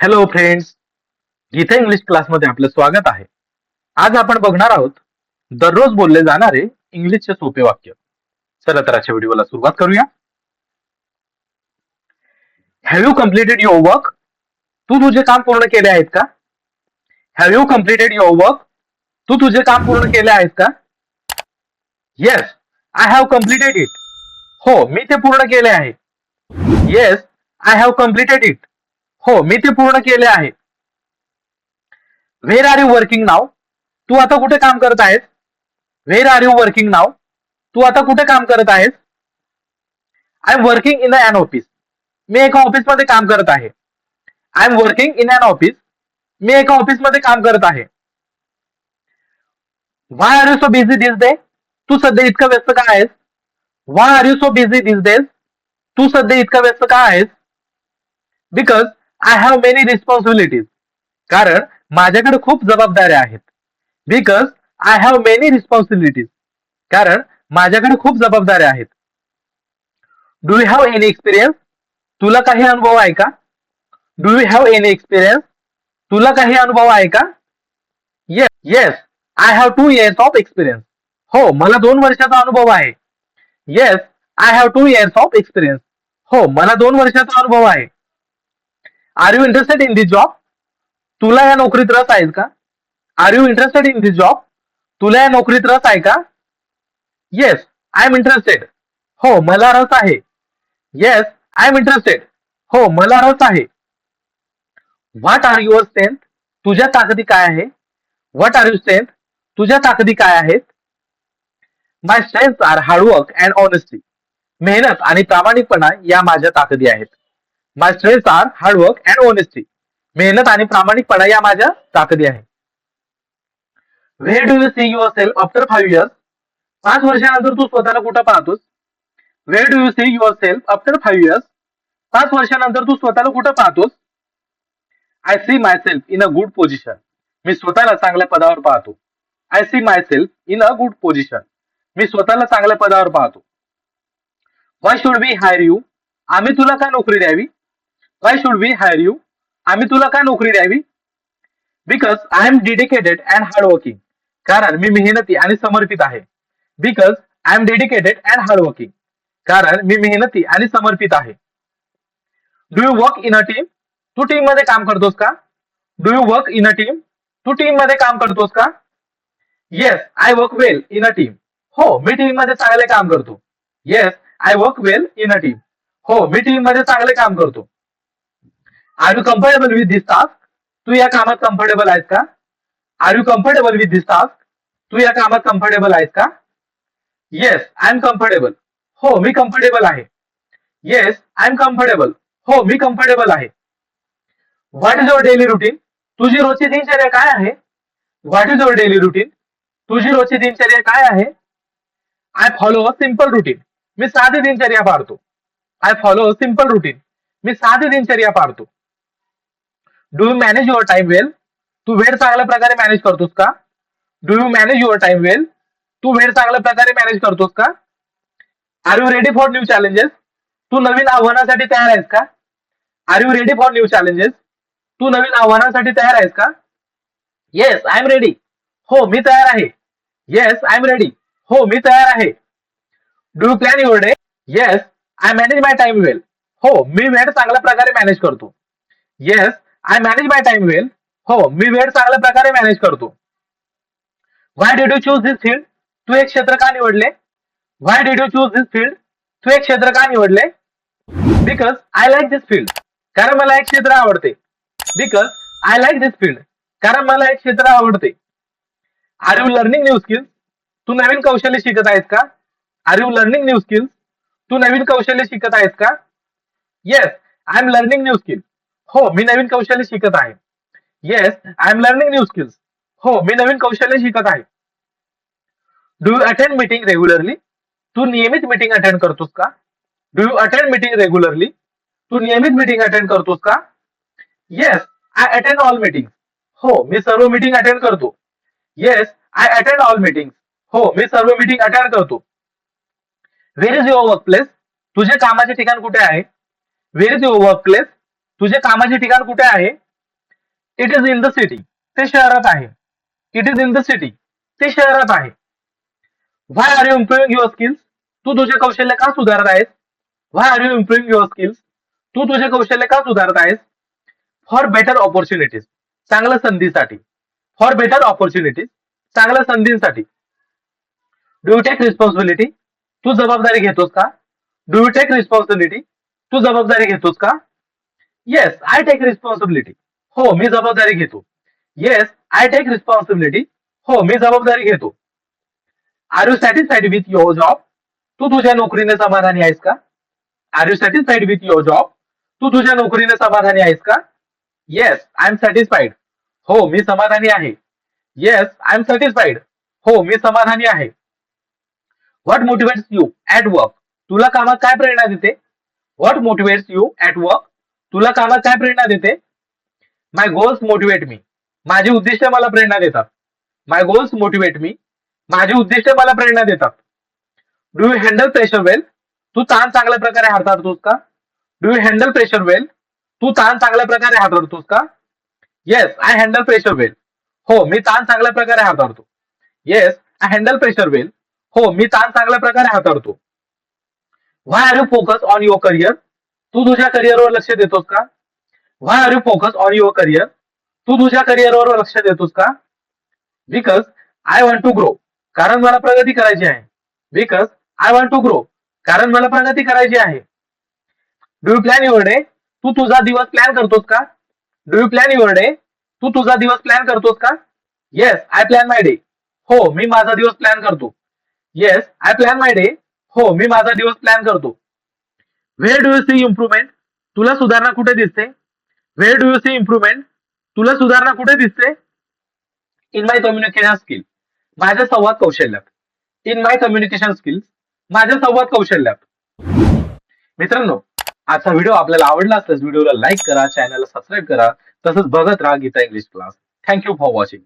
Hello friends, Gita English क्लासमध्ये आपलं स्वागत आहे. आज आपण बघणार आहोत दररोज बोलले जाणारे इंग्लिशचे सोपे वाक्य. चला तर आजच्या व्हिडिओला सुरुवात करूया. Have you completed your work? तू तुझे काम पूर्ण केले आहेत का? Have you completed your work? तू तुझे काम पूर्ण केले आहेत का? Yes, I have completed it. हो, मी ते पूर्ण केले आहे. Yes, I have completed it. हो, मी ते पूर्ण केले आहे. Where are you working now? तू आता कुठे काम करत आहेस? Where are you working now? तू आता कुठे काम करत आहेस? I am working in an office. मी एका ऑफिसमध्ये काम करत आहे. I am working in an office. मी एका ऑफिसमध्ये काम करत आहे. Why are you so busy this day? तू सध्या इतका व्यस्त का आहेस? Why are you so busy this days? तू सध्या इतका व्यस्त का आहेस? Because I have many responsibilities. कारण माझ्याकडे खूप जबाबदाऱ्या आहेत. Because I have many responsibilities. कारण माझ्याकडे खूप जबाबदाऱ्या आहेत. Do you have any experience? तुला काही अनुभव आहे का? Do you have any experience? तुला काही अनुभव आहे का? Yes, yes, I have 2 years of experience. हो, मला 2 वर्षाचा अनुभव आहे. Yes, I have 2 years of experience. हो, मला 2 वर्षाचा अनुभव आहे. Are you interested in this job? तुला या नोकरीत रस आहे का? Are you interested in this job? तुला या नोकरीत रस आहे का? Yes, I am interested. हो, मला रस आहे. Yes, I am interested. हो, मला रस आहे. What are your strength? तुझ्या ताकदी काय आहे? What are you strength? तुझ्या ताकदी काय आहेत? My strength are hard work and honesty. मेहनत आणि प्रामाणिकपणा या माझ्या ताकदी आहेत. My strength are hard work and honesty. मेहनत आणि प्रामाणिकपणा या माझ्या ताकदी आहेत. Where do you see yourself after 5 years? 5 वर्षानंतर तू स्वतःला कुठं पाहतोस? Where do you see yourself after 5 years? 5 वर्षानंतर तू स्वतःला कुठं पाहतोस? I see myself in a good position. मी स्वतःला चांगल्या पदावर पाहतो. I see myself in a good position. मी स्वतःला चांगल्या पदावर पाहतो. Why should we hire you? आम्ही तुला काय नोकरी द्यावी? Why should we hire you? आम्ही तुला काय नोकरी द्यावी? Because I am dedicated and hardworking. कारण मी मेहनती आणि समर्पित आहे. Because I am dedicated and hardworking. कारण मी मेहनती आणि समर्पित आहे. Do you work in a team? तू टीम मध्ये काम करतोस का? Do you work in a team? तू टीम मध्ये काम करतोस का? Yes, I work well in a team. हो, मी टीम मध्ये चांगले काम करतो. Yes, I work well in a team. हो, मी टीम मध्ये चांगले काम करतो. Are you comfortable with this task? तू या कामात कम्फर्टेबल आहेस का? Are you comfortable with this task? तू या कामात कम्फर्टेबल आहेस का? Yes, I am comfortable. हो, मी कम्फर्टेबल आहे. Yes, I am comfortable. हो, मी कम्फर्टेबल आहे. What is your daily routine? तुझी रोजची दिनचर्या काय आहे? What is your daily routine? तुझी रोजची दिनचर्या काय आहे? I follow a simple routine. मी साधी दिनचर्या पाळतो. I follow a simple routine. मी साधी दिनचर्या पाळतो. Do you manage your time well? तू वेळ चांगल्या प्रकारे मॅनेज करतोस का? Do you manage your time well? तू वेळ चांगल्या प्रकारे मॅनेज करतोस का? Are you ready for new challenges? तू नवीन आव्हानासाठी तयार आहेस का? Are you ready for new challenges? तू नवीन आव्हानासाठी तयार आहेस का? Yes, I am ready. हो, मी तयार आहे. Yes, I am ready. हो, मी तयार आहे. Do you plan your day? Yes, I manage my time well. हो, मी वेळ चांगल्या प्रकारे मॅनेज करतो. Yes, I manage my time well. हो, मी वेळ चांगल्या प्रकारे मॅनेज करतो. Why did you choose this field? तू एक क्षेत्र का निवडले? Why did you choose this field? तू एक क्षेत्र का निवडले? Because I like this field. कारण मला एक क्षेत्र आवडते. Because I like this field. कारण मला एक क्षेत्र आवडते. Are you learning new skills? तू नवीन कौशल्य शिकत आहेस का? Are you learning new skills? तू नवीन कौशल्य शिकत आहेस का? Yes, I am learning new skill. हो, मी नवीन कौशल्य शिकत आहे. Yes, I am learning new skills. हो, मी नवीन कौशल्य शिकत आहे. Do you attend meeting regularly? तू नियमित मीटिंग अटेंड करतोस का? Do you attend meeting regularly? तू नियमित मीटिंग अटेंड करतोस का? Yes, I attend all meeting. हो, मी सर्व मीटिंग अटेंड करतो. Yes, I attend all meeting. हो, मी सर्व मीटिंग अटेंड करतो. Where is your work place? तुझे कामाचे ठिकाण कुठे आहे? Where is your work place? तुझे कामाचे ठिकाण कुठे आहे? It is in the city, ते शहरात आहे. It is in the city, ते शहरात आहे. Why are you improving your skills, तू तुझे कौशल्य का सुधारत आहेस? Why are you improving your skills, तू तुझे कौशल्य का सुधारत आहेस? फॉर बेटर ऑपॉर्च्युनिटीज, चांगल्या संधीसाठी. फॉर बेटर ऑपॉर्च्युनिटीज, चांगल्या संधींसाठी. डू यू टेक रिस्पॉन्सिबिलिटी, तू जबाबदारी घेतोस का? डू यू टेक रिस्पॉन्सिबिलिटी, तू जबाबदारी घेतोस का? येस आय टेक रिस्पॉन्सिबिलिटी, हो मी जबाबदारी घेतो. येस आय टेक रिस्पॉन्सिबिलिटी, हो मी जबाबदारी घेतो. Are you satisfied with your job, तू तुझ्या नोकरीने समाधानी आहेस का? Are you satisfied with your job, तू तुझ्या नोकरीने समाधानी आहेस का? येस आय एम सॅटिस्फाईड, हो मी समाधानी आहे. येस आय एम सॅटिस्फाईड, हो मी समाधानी आहे. What motivates you at work, तुला कामात काय प्रेरणा देते? What motivates you at work, तुला कामात काय प्रेरणा देते? माय गोल्स मोटिवेट मी, माझी उद्दिष्टे मला प्रेरणा देतात. माय गोल्स मोटिवेट मी, माझी उद्दिष्टे मला प्रेरणा देतात. Do you handle pressure well, तू ताण चांगल्या प्रकारे हाताळतोस का? Do you handle pressure well, तू ताण चांगल्या प्रकारे हाताळतोस का? Yes I handle pressure well, हो मी ताण चांगल्या प्रकारे हाताळतो. Yes I handle pressure well, हो मी ताण चांगल्या प्रकारे हाताळतो. Why are you focus on your career, तू तुझ्या करिअरवर लक्ष देतोस का? Why are you focus on your career, तू तुझ्या करिअरवर लक्ष देतोस का? Because I want to grow, कारण मला प्रगती करायची आहे. Because I want to grow, कारण मला प्रगती करायची आहे. Do you plan your day, तू तुझा दिवस प्लॅन करतोस का? Do you plan your day, तू तुझा दिवस प्लॅन करतोस का? Yes I plan my day, हो मी माझा दिवस प्लॅन करतो. Yes I plan my day, हो मी माझा दिवस प्लॅन करतो. Where do you see improvement, तुला सुधारणा कुठे दिसते? Where do you see improvement, तुला सुधारणा कुठे दिसते? इन माय कम्युनिकेशन स्किल, माझ्या संवाद कौशल्यात. इन माय कम्युनिकेशन स्किल्स, माझ्या संवाद कौशल्यात. मित्रांनो, आजचा व्हिडिओ आपल्याला आवडला असल्यास व्हिडिओला लाईक करा, चॅनलला सबस्क्राईब करा, तसंच बघत राहा Geeta English class. Thank you for watching.